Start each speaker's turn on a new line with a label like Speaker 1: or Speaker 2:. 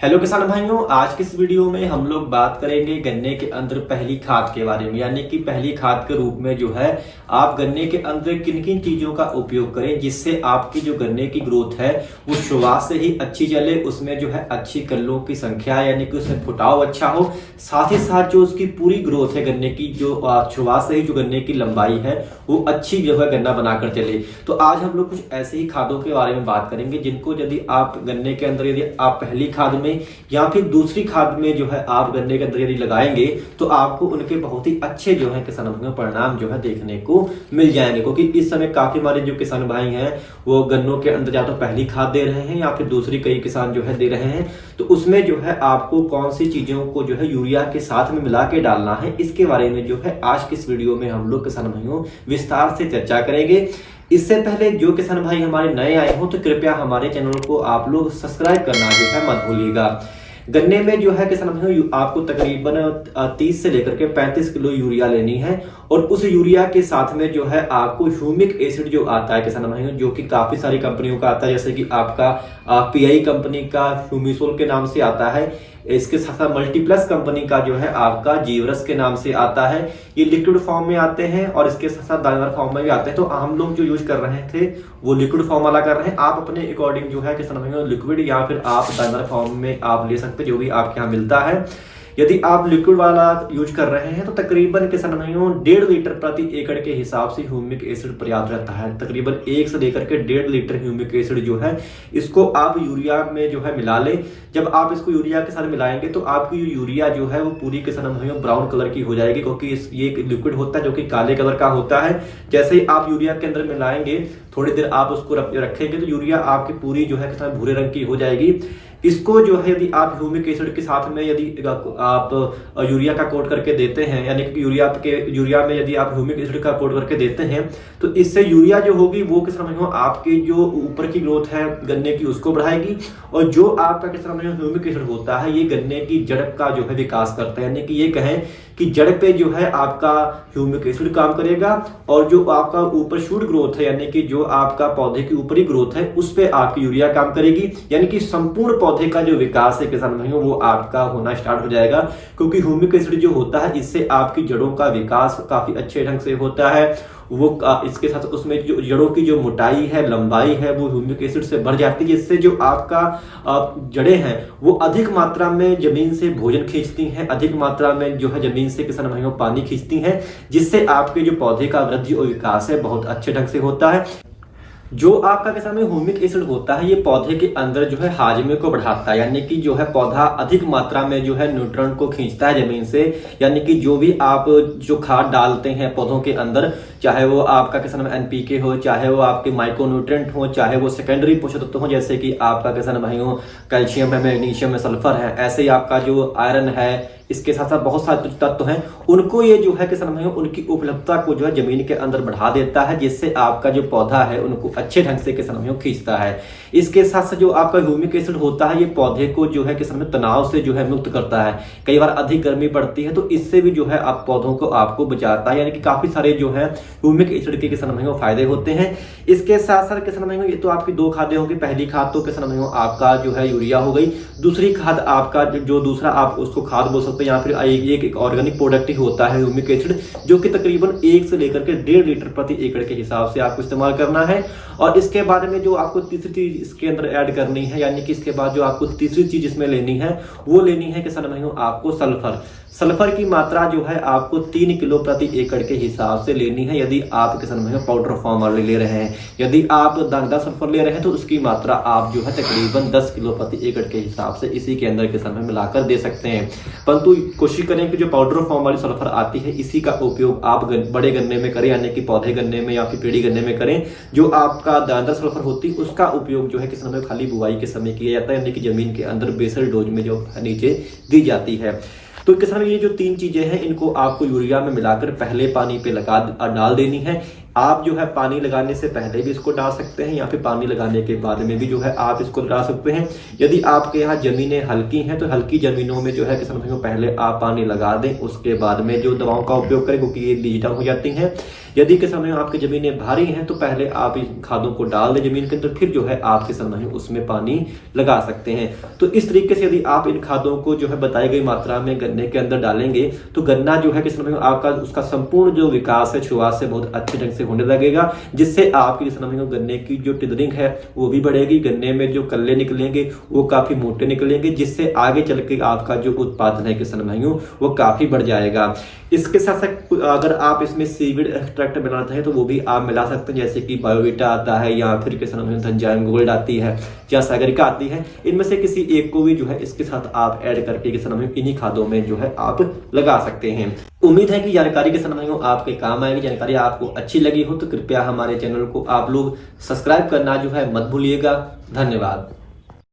Speaker 1: Hello किसान भाइयों, आज की इस वीडियो में हम लोग बात करेंगे गन्ने के अंदर पहली खाद के बारे में। यानी कि पहली खाद के रूप में जो है आप गन्ने के अंदर किन किन चीजों का उपयोग करें जिससे आपकी जो गन्ने की ग्रोथ है वो शुरुआत से ही अच्छी चले, उसमें जो है अच्छी कल्लों की संख्या यानी कि उसमें फुटाव अच्छा हो, साथ ही साथ जो उसकी पूरी ग्रोथ है गन्ने की, जो शुरुआत से ही जो गन्ने की लंबाई है वो अच्छी जो है गन्ना बनाकर चले। तो आज हम लोग कुछ ऐसे ही खादों के बारे में बात करेंगे जिनको यदि आप गन्ने के अंदर यदि आप पहली खाद में या फिर दूसरी खाद में जो है आप गन्ने के अंदर यदि लगाएंगे तो आपको उनके बहुत ही अच्छे जो है किसान भाइयों परिणाम जो है देखने को मिल जाएंगे। क्योंकि इस समय काफी हमारे जो किसान भाई हैं वो गन्नों के अंदर या तो पहली खाद दे रहे हैं या फिर दूसरी कई किसान जो है दे रहे हैं। तो उसमें जो है आपको कौन सी चीजों को जो है यूरिया के साथ में मिला के डालना है, इसके बारे में जो है आज की इस वीडियो में हम लोग किसान भाइयों विस्तार से चर्चा करेंगे। इससे पहले जो किसान भाई हमारे नए आए हो तो कृपया हमारे चैनल को आप लोग सब्सक्राइब करना जो है मत भूलिएगा। गन्ने में जो है किसान भाइयों आपको तकरीबन 30 से लेकर के 35 किलो यूरिया लेनी है और उस यूरिया के साथ में जो है आपको ह्यूमिक एसिड जो आता है किसान भाइयों, जो कि काफी सारी कंपनियों का आता है, जैसे कि आपका पीआई कंपनी का ह्यूमिसोल के नाम से आता है, इसके साथ साथ मल्टीप्लस कंपनी का जो है आपका जीवरस के नाम से आता है। ये लिक्विड फॉर्म में आते हैं और इसके साथ साथ दानेदार फॉर्म में भी आते हैं। तो हम लोग जो यूज कर रहे थे वो लिक्विड फॉर्म वाला कर रहे हैं। आप अपने अकॉर्डिंग जो है किसान भाइयों लिक्विड या फिर आप दानेदार फॉर्म में आप ले सकते हैं, जो भी आपके यहाँ मिलता है। यदि आप लिक्विड वाला यूज कर रहे हैं तो तकरीबन किसान भाइयों 1.5 लीटर प्रति एकड़ के हिसाब से ह्यूमिक एसिड पर्याप्त रहता है। तकरीबन 1 से लेकर के 1.5 लीटर ह्यूमिक एसिड जो है इसको आप यूरिया में जो है मिला ले। जब आप इसको यूरिया के साथ मिलाएंगे तो आपकी यूरिया जो है वो पूरी किसान भाइयों ब्राउन कलर की हो जाएगी, क्योंकि ये लिक्विड होता है जो कि काले कलर का होता है। जैसे ही आप यूरिया के अंदर मिलाएंगे थोड़ी देर आप उसको रखेंगे तो यूरिया आपकी पूरी जो है किसान भूरे रंग की हो जाएगी। इसको जो है यदि आप ह्यूमिक एसिड के साथ में यदि आप यूरिया का कोट करके देते हैं, यानी कि यूरिया में यदि आप ह्यूमिक एसिड का कोट करके देते हैं तो इससे यूरिया जो होगी वो किसान भाइयों आपकी जो ऊपर की ग्रोथ है गन्ने की उसको बढ़ाएगी। और जो आपका किसान भाइयों ह्यूमिक एसिड होता है ये गन्ने की जड़ का जो है विकास करता है, यानी कि ये कहें कि जड़ पे जो है आपका ह्यूमिक एसिड काम करेगा और जो आपका ऊपर शूट ग्रोथ है यानी कि जो आपका पौधे की ऊपरी ग्रोथ है उस पे आपकी यूरिया काम करेगी। यानी कि संपूर्ण पौधे का जो विकास है किसान भाइयों वो आपका होना स्टार्ट हो जाएगा, क्योंकि ह्यूमिक एसिड जो होता है इससे आपकी जड़ों का विकास काफी अच्छे ढंग से होता है। वो इसके साथ उसमें जो जड़ों की जो मोटाई है लंबाई है वो ह्यूमिक एसिड से बढ़ जाती है, जिससे जो आपका जड़ें हैं वो अधिक मात्रा में जमीन से भोजन खींचती हैं, अधिक मात्रा में जो है जमीन से किसान भाइयों पानी खींचती हैं, जिससे आपके जो पौधे का वृद्धि और विकास है बहुत अच्छे ढंग से होता है। जो आपका किसान में ह्यूमिक एसिड होता है ये पौधे के अंदर जो है हाजमे को बढ़ाता है, यानी कि जो है पौधा अधिक मात्रा में जो है न्यूट्रिएंट को खींचता है जमीन से। यानी कि जो भी आप जो खाद डालते हैं पौधों के अंदर, चाहे वो आपका किसान में एनपीके हो, चाहे वो आपके माइक्रोन्यूट्रिएंट हो, चाहे वो सेकेंडरी पोषक तत्व हो, जैसे कि आपका किसान भाइयों कैल्शियम है, मैग्नीशियम है, सल्फर है, ऐसे ही आपका जो आयरन है, इसके साथ साथ बहुत सारे तत्व हैं, उनको ये जो है किसान भाइयों उनकी उपलब्धता को जो है जमीन के अंदर बढ़ा देता है, जिससे आपका जो पौधा है उनको अच्छे ढंग से किसान भाइयों खींचता है। इसके साथ साथ जो आपका ह्यूमिक एसिड होता है ये पौधे को जो है किसान तनाव से जो है मुक्त करता है। कई बार अधिक गर्मी पड़ती है तो इससे भी जो है आप पौधों को आपको बचाता है, यानी कि काफी सारे जो है ह्यूमिक एसिड के किसान भाइयों फायदे होते हैं। इसके साथ साथ किसान भाइयों ये तो आपकी दो खादें होगी। पहली खाद तो किसान भाइयों आपका जो है यूरिया हो गई, दूसरी खाद आपका जो दूसरा आप उसको खाद बोल सकते हैं या फिर एक ऑर्गेनिक प्रोडक्ट ही होता है ह्यूमिक एसिड, जो कि तकरीबन 1 से लेकर के 1.5 लीटर प्रति एकड़ के हिसाब से आपको इस्तेमाल करना है। और इसके बाद में जो आपको तीसरी चीज इसके अंदर ऐड करनी है, यानी कि इसके बाद जो आपको तीसरी चीज इसमें लेनी है वो लेनी है किसान भाइयों आपको सल्फर। सल्फर की मात्रा जो है आपको 3 किलो प्रति एकड़ के हिसाब से लेनी है यदि आप किसान भाइयों पाउडर फॉर्म वाले ले रहे हैं। यदि आप दानेदार सल्फर ले रहे हैं तो उसकी मात्रा आप जो है तकरीबन 10 किलो प्रति एकड़ के हिसाब से इसी के अंदर किसान भाई मिलाकर दे सकते हैं। परंतु कोशिश करें कि जो पाउडर फॉर्म वाली सल्फर आती है इसी का उपयोग आप बड़े गन्ने में करें, यानी कि पौधे गन्ने में या फिर पेड़ी गन्ने में करें। जो आपका दानेदार सल्फर होती है उसका उपयोग जो है किसान भाई खाली बुआई के समय किया जाता है, यानी कि जमीन के अंदर बेसल डोज में जो नीचे दी जाती है। तो किसान ये जो 3 चीजें हैं इनको आपको यूरिया में मिलाकर पहले पानी पे डाल देनी है। आप जो है पानी लगाने से पहले भी इसको डाल सकते हैं या फिर पानी लगाने के बाद में भी जो है आप इसको डाल सकते हैं। यदि आपके यहाँ जमीनें हल्की हैं तो हल्की जमीनों में जो है किसान भाइयों पहले आप पानी लगा दें, उसके बाद में जो दवाओं का उपयोग करें, क्योंकि ये डिजिटल हो जाती हैं। यदि किसान भाइयों आपकी जमीनें भारी हैं तो पहले आप इन खादों को डाल दें जमीन के अंदर, फिर जो है आप किसान भाइयों उसमें पानी लगा सकते हैं। तो इस तरीके से यदि आप इन खादों को जो है बताई गई मात्रा में गन्ने के अंदर डालेंगे तो गन्ना जो है किसान भाइयों आपका उसका संपूर्ण जो विकास है शुरुआत से बहुत अच्छे ढंग से होने लगेगा, जिससे आपकी किसान भाइयों गन्ने की जो टिदरिंग है वो भी बढ़ेगी, गन्ने में जो कल्ले निकलेंगे वो काफी मोटे निकलेंगे, जिससे आगे चल के आपका जो उत्पादन है किसान भाइयों वो काफी बढ़ जाएगा। इसके साथ साथ अगर आप इसमें सीविड एक्सट्रैक्ट बनाना चाहें तो वो भी आप मिला सकते हैं, जैसे कि बायोवीटा आता है या फिर किसान भाइयों धनजाम गोल्ड आती है या सागरिका आती है। इनमें से किसी एक को भी जो है इसके साथ आप ऐड करके किसान भाइयों इन्हीं खादों में जो है आप लगा सकते हैं। उम्मीद है कि जानकारी किसान भाइयों आपके काम आएगी। जानकारी आपको अच्छी लगी हो तो कृपया हमारे चैनल को आप लोग सब्सक्राइब करना जो है मत भूलिएगा। धन्यवाद।